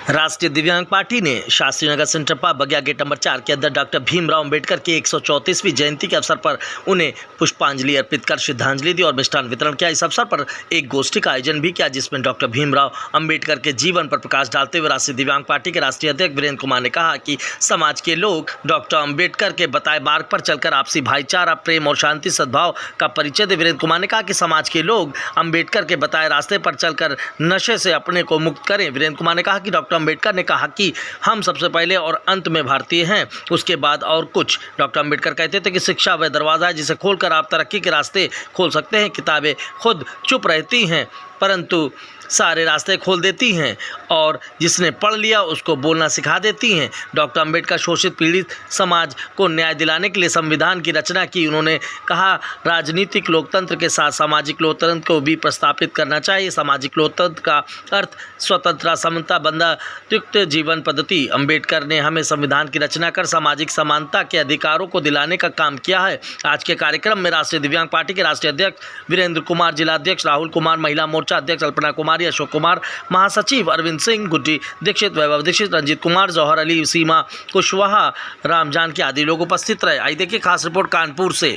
राष्ट्रीय दिव्यांग पार्टी ने शास्त्री नगर सेंटर पर बगिया गेट नंबर 4 के अंदर डॉक्टर भीमराव अंबेडकर की 134वीं जयंती के अवसर पर उन्हें पुष्पांजलि अर्पित कर श्रद्धांजलि दी और मिष्ठान वितरण किया। इस अवसर पर एक गोष्ठी का आयोजन भी किया, जिसमें डॉक्टर भीमराव अंबेडकर के जीवन पर प्रकाश डालते हुए राष्ट्रीय दिव्यांग पार्टी के राष्ट्रीय अध्यक्ष वीरेंद्र कुमार ने कहा कि समाज के लोग डॉक्टर अंबेडकर के बताए मार्ग पर चलकर आपसी भाईचारा, प्रेम और शांति सद्भाव का परिचय दे। वीरेंद्र कुमार ने कहा कि समाज के लोग अंबेडकर के बताए रास्ते पर चलकर नशे से अपने को मुक्त करें। वीरेंद्र कुमार ने कहा कि डॉक्टर अंबेडकर ने कहा कि हम सबसे पहले और अंत में भारतीय हैं, उसके बाद और कुछ। डॉक्टर अंबेडकर कहते थे कि शिक्षा वह दरवाज़ा है जिसे खोलकर आप तरक्की के रास्ते खोल सकते हैं। किताबें खुद चुप रहती हैं परंतु सारे रास्ते खोल देती हैं और जिसने पढ़ लिया उसको बोलना सिखा देती हैं। डॉक्टर अंबेडकर शोषित पीड़ित समाज को न्याय दिलाने के लिए संविधान की रचना की। उन्होंने कहा राजनीतिक लोकतंत्र के साथ सामाजिक लोकतंत्र को भी प्रस्थापित करना चाहिए। सामाजिक लोकतंत्र का अर्थ स्वतंत्रता, समता, बंधुत्व जीवन पद्धति। अंबेडकर ने हमें संविधान की रचना कर सामाजिक समानता के अधिकारों को दिलाने का काम किया है। आज के कार्यक्रम में राष्ट्रीय दिव्यांग पार्टी के राष्ट्रीय अध्यक्ष वीरेंद्र कुमार, जिलाध्यक्ष राहुल कुमार, महिला मोर्चा अध्यक्ष अल्पना कुमारी, अशोक कुमार, महासचिव अरविंद सिंह, गुड्डी दीक्षित, वैभव दीक्षित, रंजीत कुमार, जौहर अली, सीमा कुशवाहा, रामजान के आदि लोग उपस्थित रहे। आई देखिए खास रिपोर्ट कानपुर से।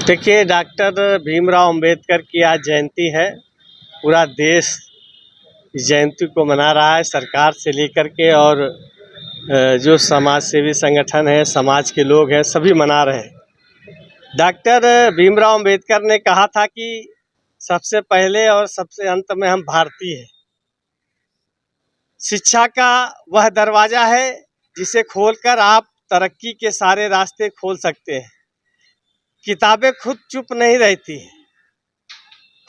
देखिए, डॉक्टर भीमराव अंबेडकर की आज जयंती है। पूरा देश इस जयंती को मना रहा है, सरकार से लेकर के और जो समाज सेवी संगठन है, समाज के लोग हैं, सभी मना रहे हैं। डॉक्टर भीमराव अंबेडकर ने कहा था कि सबसे पहले और सबसे अंत में हम भारतीय हैं। शिक्षा का वह दरवाज़ा है जिसे खोलकर आप तरक्की के सारे रास्ते खोल सकते हैं। किताबें खुद चुप नहीं रहती हैं,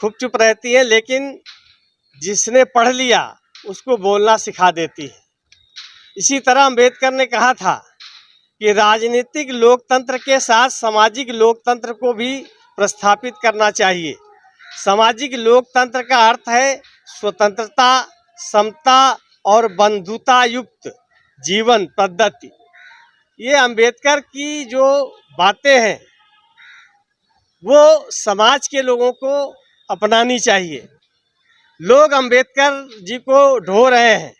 खूब चुप रहती हैं, लेकिन जिसने पढ़ लिया उसको बोलना सिखा देती है। इसी तरह अंबेडकर ने कहा था कि राजनीतिक लोकतंत्र के साथ सामाजिक लोकतंत्र को भी प्रस्थापित करना चाहिए। सामाजिक लोकतंत्र का अर्थ है स्वतंत्रता, समता और बंधुता युक्त जीवन पद्धति। ये अंबेडकर की जो बातें हैं वो समाज के लोगों को अपनानी चाहिए। लोग अंबेडकर जी को ढो रहे हैं,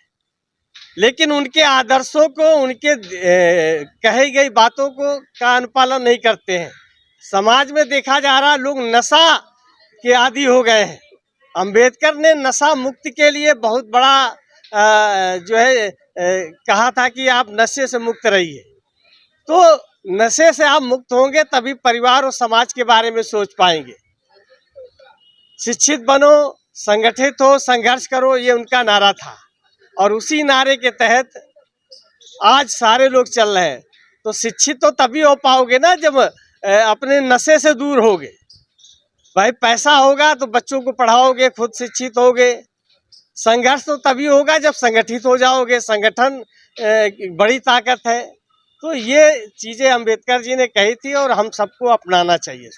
लेकिन उनके आदर्शों को, उनके कही गई बातों को का अनुपालन नहीं करते हैं। समाज में देखा जा रहा है लोग नशा के आदी हो गए हैं। अंबेडकर ने नशा मुक्ति के लिए बहुत बड़ा कहा था कि आप नशे से मुक्त रहिए। तो नशे से आप मुक्त होंगे तभी परिवार और समाज के बारे में सोच पाएंगे। शिक्षित बनो, संगठित हो, संघर्ष करो, ये उनका नारा था और उसी नारे के तहत आज सारे लोग चल रहे हैं। तो शिक्षित तो तभी हो पाओगे ना जब अपने नशे से दूर होगे। भाई पैसा होगा तो बच्चों को पढ़ाओगे, खुद शिक्षित होगे। संघर्ष तो तभी होगा जब संगठित हो जाओगे। संगठन बड़ी ताकत है। तो ये चीज़ें अंबेडकर जी ने कही थी और हम सबको अपनाना चाहिए।